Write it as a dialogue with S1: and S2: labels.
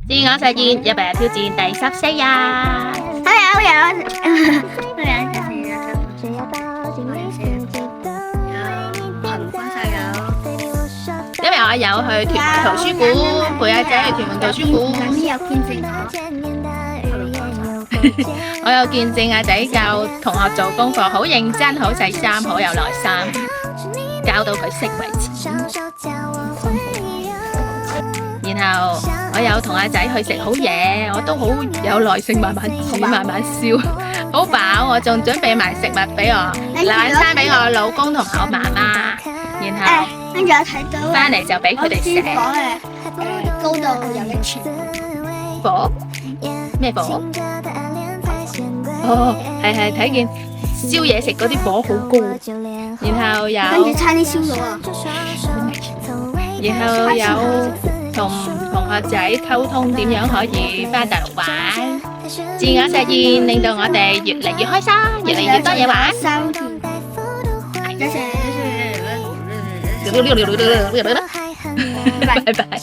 S1: 自我實現100日挑戰第14日。
S2: 好有，
S1: 因為我有去屯門圖書館，陪阿仔去屯門圖書館。
S2: 有見證
S1: 我有見證阿仔教同學做功課，好認真、好細心、好有耐心，教到佢識為止。然後我有同阿仔去食好嘢，我都好有耐性，慢慢煮，慢慢燒，好飽。我仲準備埋食物俾我晚餐俾我老公同我媽媽，然後
S2: 跟住我睇到
S1: 翻嚟就俾佢哋食。
S2: 高度有1寸。
S1: 火？咩火？哦，係睇見燒嘢食嗰啲火好高，然後有，
S2: 跟住差啲燒到啊！
S1: 然後有同同學仔溝通點樣可以返大陸玩，自我實現令到我哋越嚟越開心，越嚟越多嘢玩。拜拜。